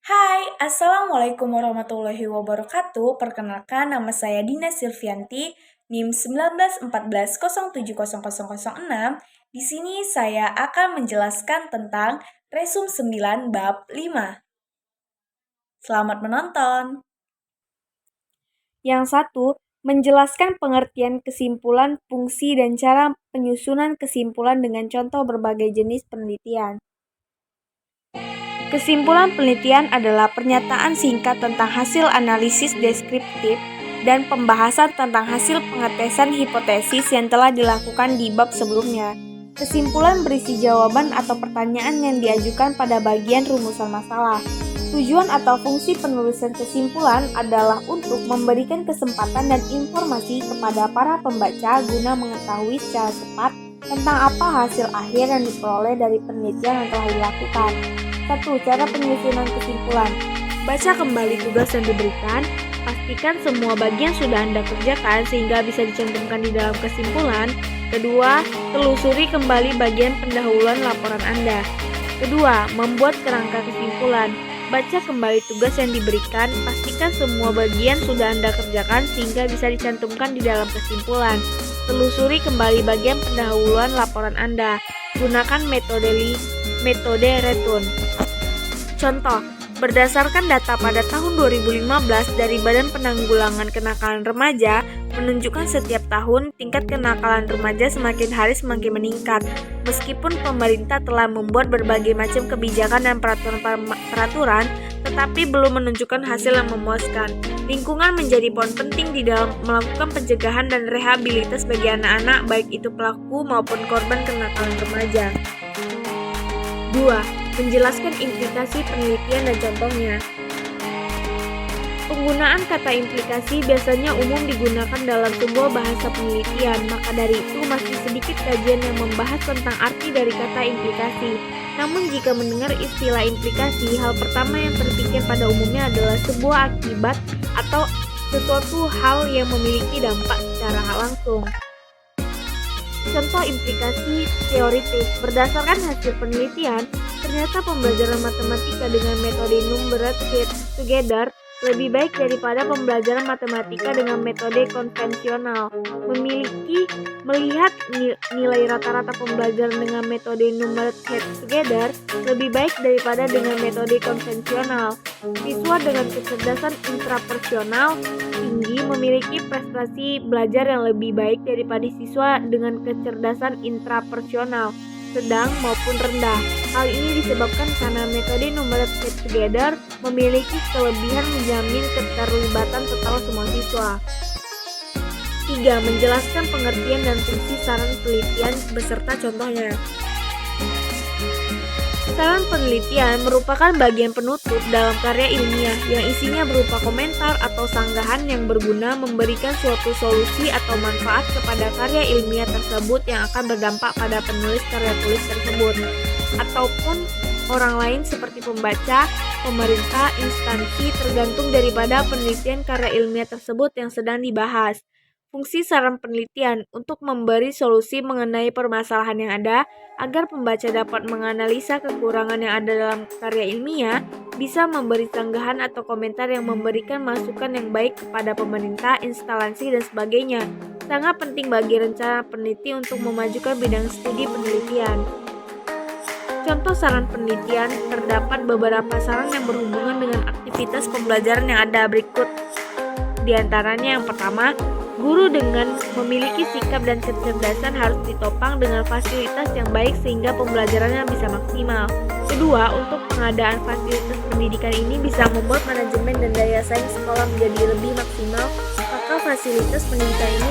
Hai, Assalamualaikum warahmatullahi wabarakatuh. Perkenalkan, nama saya Dina Silvianti, NIM 1914070006. Di sini saya akan menjelaskan tentang Resum 9 Bab 5. Selamat menonton. Yang 1. Menjelaskan pengertian kesimpulan, fungsi, dan cara penyusunan kesimpulan dengan contoh berbagai jenis penelitian. Kesimpulan penelitian adalah pernyataan singkat tentang hasil analisis deskriptif dan pembahasan tentang hasil pengetesan hipotesis yang telah dilakukan di bab sebelumnya. Kesimpulan berisi jawaban atau pertanyaan yang diajukan pada bagian rumusan masalah. Tujuan atau fungsi penulisan kesimpulan adalah untuk memberikan kesempatan dan informasi kepada para pembaca guna mengetahui secara cepat tentang apa hasil akhir yang diperoleh dari penelitian yang telah dilakukan. 1. Cara penyusunan kesimpulan. Baca kembali tugas yang diberikan, pastikan semua bagian sudah Anda kerjakan sehingga bisa dicantumkan di dalam kesimpulan. Kedua, telusuri kembali bagian pendahuluan laporan Anda. Kedua, membuat kerangka kesimpulan. Baca kembali tugas yang diberikan, pastikan semua bagian sudah Anda kerjakan sehingga bisa dicantumkan di dalam kesimpulan. Telusuri kembali bagian pendahuluan laporan Anda. Gunakan metode Retun. Contoh, berdasarkan data pada tahun 2015 dari Badan Penanggulangan Kenakalan Remaja, menunjukkan setiap tahun tingkat kenakalan remaja semakin hari semakin meningkat. Meskipun pemerintah telah membuat berbagai macam kebijakan dan peraturan, tetapi belum menunjukkan hasil yang memuaskan. Lingkungan menjadi poin penting di dalam melakukan pencegahan dan rehabilitas bagi anak-anak, baik itu pelaku maupun korban kenakalan remaja. 2. Menjelaskan implikasi penelitian dan contohnya. Penggunaan kata implikasi biasanya umum digunakan dalam sebuah bahasa penelitian, maka dari itu masih sedikit kajian yang membahas tentang arti dari kata implikasi. Namun jika mendengar istilah implikasi, hal pertama yang terpikir pada umumnya adalah sebuah akibat atau sesuatu hal yang memiliki dampak secara langsung. Contoh implikasi teoritis. Berdasarkan hasil penelitian, ternyata pembelajaran matematika dengan metode Numbered Kids Together lebih baik daripada pembelajaran matematika dengan metode konvensional. Melihat nilai rata-rata pembelajaran dengan metode Numbered Kids Together lebih baik daripada dengan metode konvensional. Siswa dengan kecerdasan intrapersonal tinggi memiliki prestasi belajar yang lebih baik daripada siswa dengan kecerdasan intrapersonal sedang maupun rendah. Hal ini disebabkan karena metode Numbered Kids Together memiliki kelebihan menjamin keterlibatan total semua siswa. 3. Menjelaskan pengertian dan fungsi saran penelitian beserta contohnya. Saran penelitian merupakan bagian penutup dalam karya ilmiah yang isinya berupa komentar atau sanggahan yang berguna memberikan suatu solusi atau manfaat kepada karya ilmiah tersebut yang akan berdampak pada penulis karya tulis tersebut, ataupun orang lain seperti pembaca, pemerintah, instansi, tergantung daripada penelitian karya ilmiah tersebut yang sedang dibahas. Fungsi saran penelitian untuk memberi solusi mengenai permasalahan yang ada, agar pembaca dapat menganalisa kekurangan yang ada dalam karya ilmiah, bisa memberi sanggahan atau komentar yang memberikan masukan yang baik kepada pemerintah, instalasi, dan sebagainya. Sangat penting bagi rencana peneliti untuk memajukan bidang studi penelitian. Contoh saran penelitian, terdapat beberapa saran yang berhubungan dengan aktivitas pembelajaran yang ada berikut. Di antaranya yang pertama, guru dengan memiliki sikap dan kecerdasan harus ditopang dengan fasilitas yang baik sehingga pembelajarannya bisa maksimal. Kedua, untuk pengadaan fasilitas pendidikan ini bisa membuat manajemen dan daya saing sekolah menjadi lebih maksimal, maka fasilitas pendidikan ini